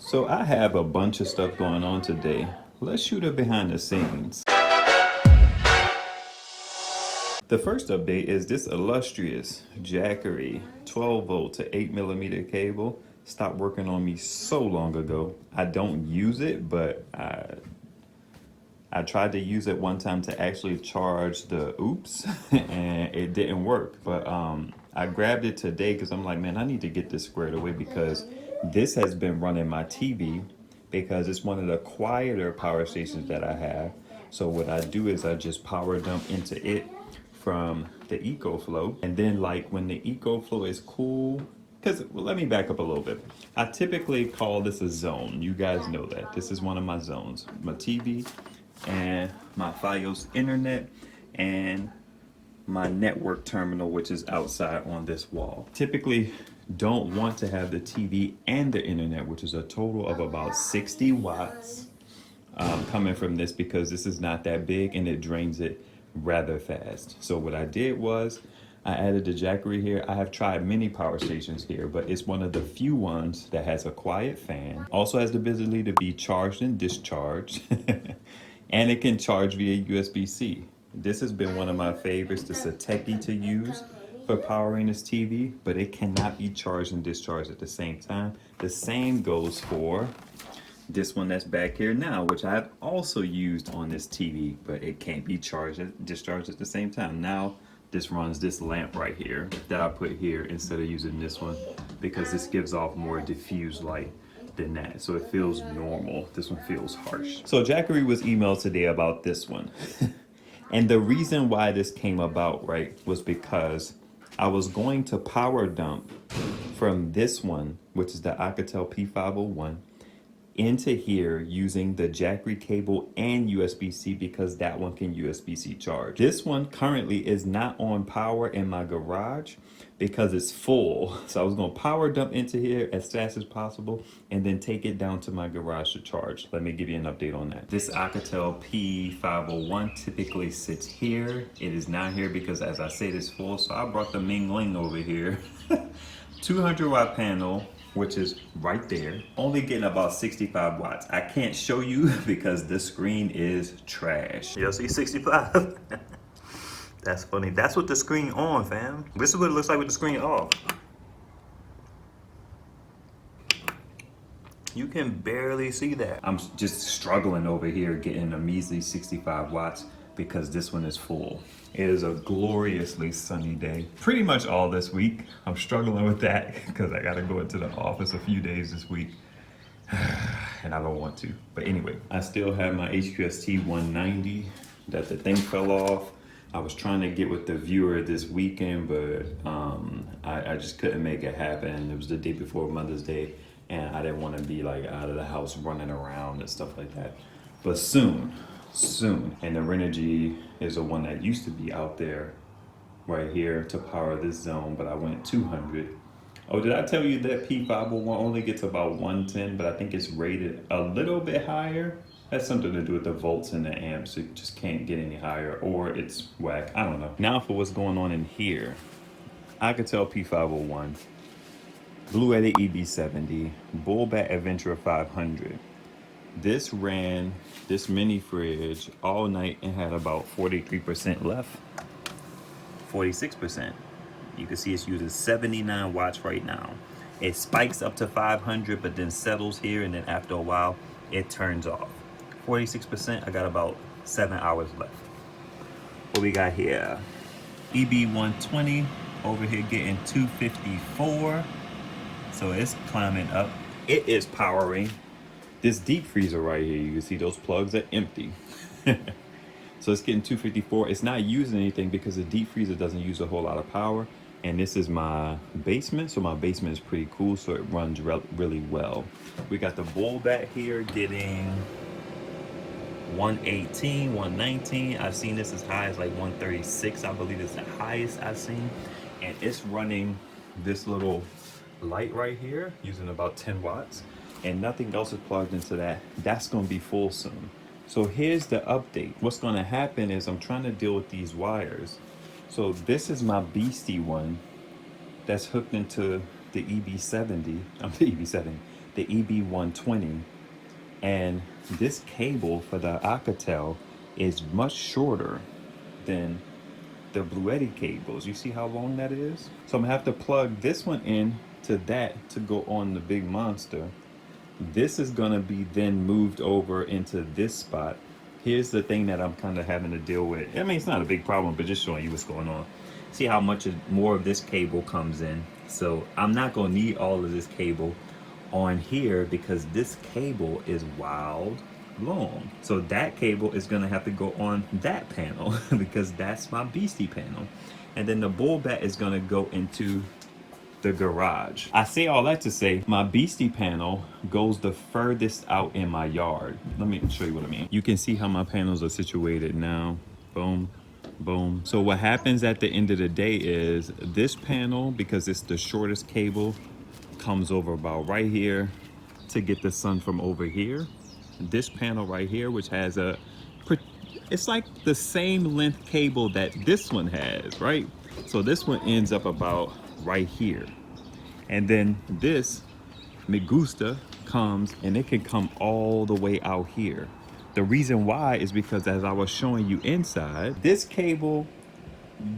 So I have a bunch of stuff going on today. Let's shoot it behind the scenes. The first update is this illustrious Jackery 12 volt to 8 millimeter cable stopped working on me so long ago. I don't use it, but I tried to use it one time to actually charge the oops and it didn't work. But I grabbed it today because I'm like, man, I need to get this squared away because this has been running my TV because it's one of the quieter power stations that I have. So what I do is I just power dump into it from the EcoFlow. And then like when the EcoFlow is cool, because well, let me back up a little bit. I typically call this a zone. You guys know that. This is one of my zones. My TV and my Fios internet and my network terminal, which is outside on this wall. Typically don't want to have the TV and the internet, which is a total of about 60 watts coming from this because this is not that big and it drains it rather fast. So what I did was I added the Jackery here. I have tried many power stations here, but it's one of the few ones that has a quiet fan. Also has the ability to be charged and discharged. And it can charge via USB-C. This has been one of my favorites. This is a techie to use for powering this TV, but it cannot be charged and discharged at the same time. The same goes for this one that's back here now, which I have also used on this TV, but it can't be charged and discharged at the same time. Now, this runs this lamp right here that I put here instead of using this one because this gives off more diffused light than that. So it feels normal. This one feels harsh. So Jackery was emailed today about this one. And the reason why this came about, right, was because I was going to power dump from this one, which is the Alcatel P501, into here using the Jackery cable and USB-C because that one can USB-C charge. This one currently is not on power in my garage because it's full. So I was gonna power dump into here as fast as possible and then take it down to my garage to charge. Let me give you an update on that. This Alcatel P501 typically sits here. It is not here because as I said, it's full. So I brought the Ming Ling over here. 200 watt panel, which is right there, only getting about 65 watts. I can't show you because the screen is trash. You'll see 65. That's funny. That's with the screen on, fam. This is what it looks like with the screen off. You can barely see that. I'm just struggling over here getting a measly 65 watts because this one is full. It is a gloriously sunny day. Pretty much all this week. I'm struggling with that because I gotta go into the office a few days this week. And I don't want to. But anyway, I still have my HQST 190 that the thing fell off. I was trying to get with the viewer this weekend, but I just couldn't make it happen. It was the day before Mother's Day and I didn't want to be like out of the house running around and stuff like that. But soon. And the Renogy is the one that used to be out there right here to power this zone, but I went 200. Oh, did I tell you that P501 only gets about 110, but I think it's rated a little bit higher? That's something to do with the volts and the amps. It just can't get any higher, or it's whack. I don't know. Now for what's going on in here. Alcatel P501, Blue Edit EB70, Bullbat Adventure 500. This ran this mini fridge all night and had about 43% left. 46%. You can see it's using 79 watts right now. It spikes up to 500, but then settles here, and then after a while, it turns off. 46%, I got about 7 hours left. What we got here? EB120, over here getting 254. So it's climbing up. It is powering this deep freezer right here. You can see those plugs are empty. So it's getting 254. It's not using anything because the deep freezer doesn't use a whole lot of power. And this is my basement. So my basement is pretty cool. So it runs really well. We got the Bullbat here getting 118, 119. I've seen this as high as like 136. I believe it's the highest I've seen. And it's running this little light right here using about 10 watts. And nothing else is plugged into that. That's going to be full soon. So here's the update. What's going to happen is I'm trying to deal with these wires. So this is my Beastie one that's hooked into the EB70. The the EB120, and this cable for the Alcatel is much shorter than the Bluetti cables. You see how long that is? So I'm gonna have to plug this one in to that to go on the big monster. This is gonna be then moved over into this spot. Here's the thing that I'm kind of having to deal with. I mean, it's not a big problem, but just showing you what's going on. See how much more of this cable comes in. So I'm not gonna need all of this cable on here because this cable is wild long. So that cable is gonna have to go on that panel because that's my beastie panel. And then the bull bat is gonna go into the garage. I say all that to say my beastie panel goes the furthest out in my yard. Let me show you what I mean. You can see how my panels are situated now. Boom, boom. So what happens at the end of the day is this panel, because it's the shortest cable, comes over about right here to get the sun from over here. This panel right here, which has it's like the same length cable that this one has, right? So this one ends up about right here. And then this Me Gusta comes and it can come all the way out here. The reason why is because as I was showing you inside, this cable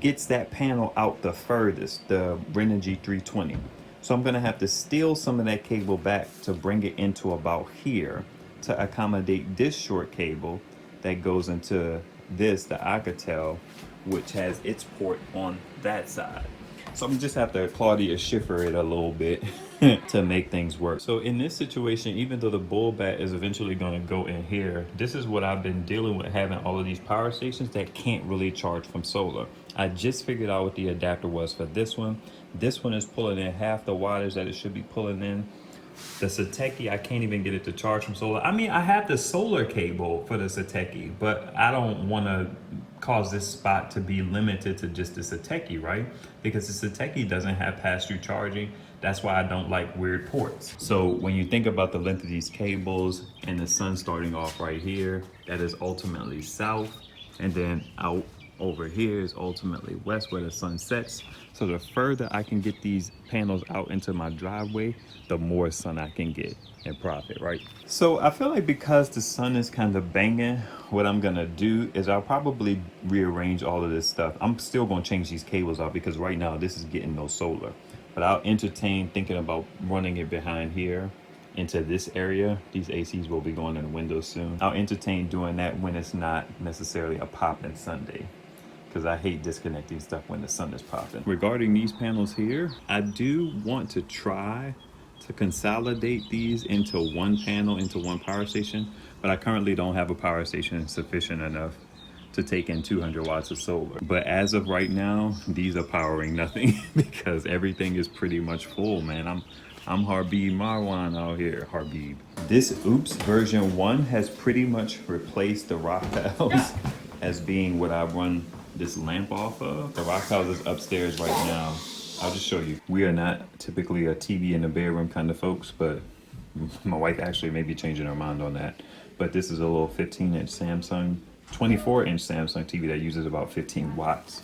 gets that panel out the furthest, the Renogy 320. So I'm gonna have to steal some of that cable back to bring it into about here to accommodate this short cable that goes into this, the Alcatel, which has its port on that side. So I'm just have to Claudia Schiffer it a little bit to make things work. So in this situation, even though the bull bat is eventually going to go in here, this is what I've been dealing with, having all of these power stations that can't really charge from solar. I just figured out what the adapter was for this one. This one is pulling in half the wattage that it should be pulling in. The Sateki, I can't even get it to charge from solar. I mean, I have the solar cable for the Sateki, but I don't want to cause this spot to be limited to just the Sateki, right? Because the Sateki doesn't have pass-through charging. That's why I don't like weird ports. So when you think about the length of these cables and the sun starting off right here, that is ultimately south, and then out over here is ultimately west where the sun sets. So the further I can get these panels out into my driveway, the more sun I can get and profit, right? So I feel like because the sun is kind of banging, what I'm gonna do is I'll probably rearrange all of this stuff. I'm still gonna change these cables out because right now this is getting no solar. But I'll entertain thinking about running it behind here into this area. These ACs will be going in the windows soon. I'll entertain doing that when it's not necessarily a popping Sunday, because I hate disconnecting stuff when the sun is popping. Regarding these panels here, I do want to try to consolidate these into one panel, into one power station, but I currently don't have a power station sufficient enough to take in 200 watts of solar. But as of right now, these are powering nothing because everything is pretty much full, man. I'm Harbib Marwan out here, Harbib. This Oops version 1 has pretty much replaced the rock tiles as being what I run this lamp off of. The rock tiles is upstairs right now. I'll just show you. We are not typically a TV in the bedroom kind of folks, but my wife actually may be changing her mind on that. But this is a little 15-inch Samsung, 24-inch Samsung TV that uses about 15 watts.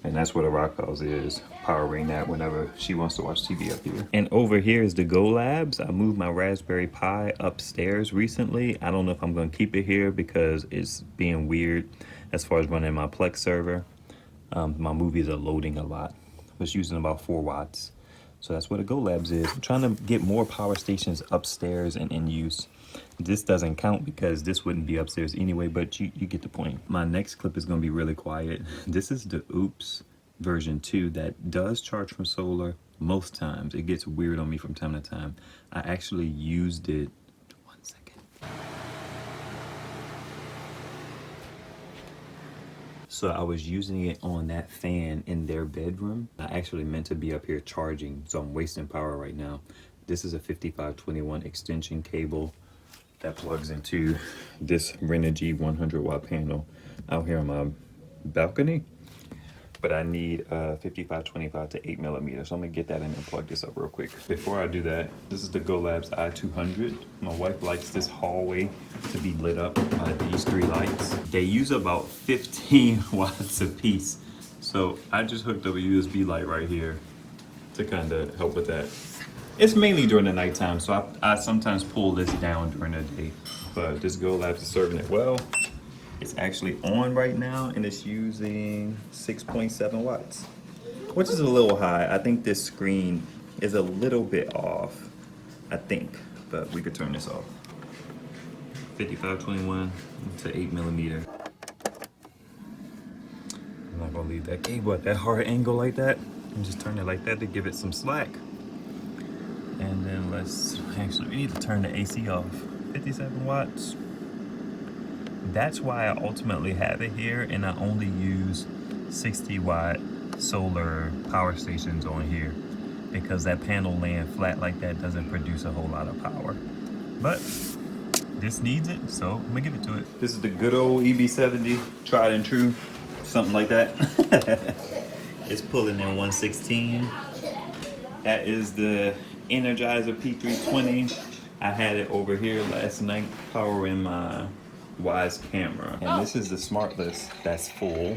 And that's what a rock house is, powering that whenever she wants to watch TV up here. And over here is the Go Labs. I moved my Raspberry Pi upstairs recently. I don't know if I'm gonna keep it here because it's being weird as far as running my Plex server. My movies are loading a lot. It's using about 4 watts. So that's what a Go Labs is. I'm trying to get more power stations upstairs and in use. This doesn't count because this wouldn't be upstairs anyway, but you get the point. My next clip is gonna be really quiet. This is the Oops version 2 that does charge from solar most times. It gets weird on me from time to time. I actually used it, 1 second. So I was using it on that fan in their bedroom. I actually meant to be up here charging, so I'm wasting power right now. This is a 5521 extension cable that plugs into this Renogy 100 watt panel out here on my balcony. But I need 5525 to 8 millimeters. So I'm gonna get that in and plug this up real quick. Before I do that, this is the Go Labs i200. My wife likes this hallway to be lit up by these 3 lights. They use about 15 watts a piece. So I just hooked up a USB light right here to kind of help with that. It's mainly during the nighttime, so I sometimes pull this down during the day. But this Go Labs is serving it well. It's actually on right now, and it's using 6.7 watts, which is a little high. I think this screen is a little bit off, I think, but we could turn this off. 5521 to 8mm. I'm not gonna leave that cable at that hard angle like that. And just turn it like that to give it some slack. And then we need to turn the AC off. 57 watts. That's why I ultimately have it here, and I only use 60-watt solar power stations on here, because that panel laying flat like that doesn't produce a whole lot of power. But this needs it, so I'm gonna give it to it. This is the good old EB70, tried and true, something like that. It's pulling in 116. That is the Energizer P320. I had it over here last night powering my Wise camera. And this is the smart list that's full.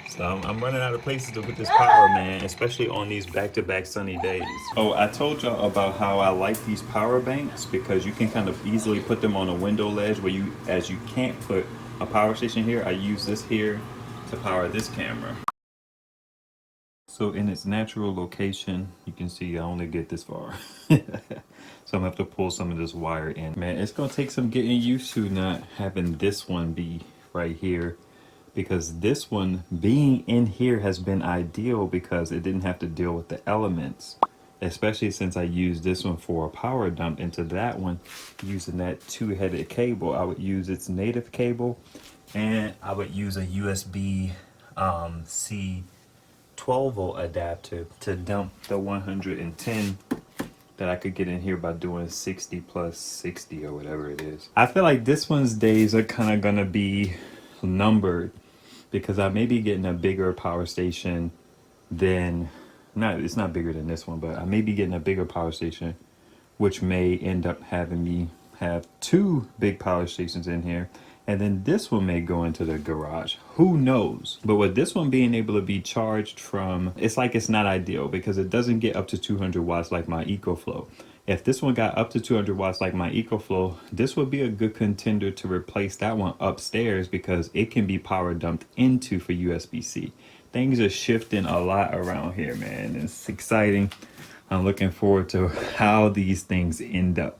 So I'm running out of places to put this power, man, especially on these back-to-back sunny days. Oh, I told y'all about how I like these power banks because you can kind of easily put them on a window ledge where as you can't put a power station here, I use this here to power this camera. So in its natural location, you can see I only get this far. So I'm gonna have to pull some of this wire in. Man, it's gonna take some getting used to not having this one be right here, because this one being in here has been ideal because it didn't have to deal with the elements, especially since I used this one for a power dump into that one using that two-headed cable. I would use its native cable, and I would use a USB C 12-volt adapter to dump the 110 that I could get in here by doing 60 plus 60 or whatever it is. I feel like this one's days are kind of gonna be numbered because I may be getting a bigger power station than, it's not bigger than this one, but I may be getting a bigger power station, which may end up having me have two big power stations in here. And then this one may go into the garage. Who knows? But with this one being able to be charged from, it's like it's not ideal because it doesn't get up to 200 watts like my EcoFlow. If this one got up to 200 watts like my EcoFlow, this would be a good contender to replace that one upstairs because it can be power dumped into for USB-C. Things are shifting a lot around here, man. It's exciting. I'm looking forward to how these things end up.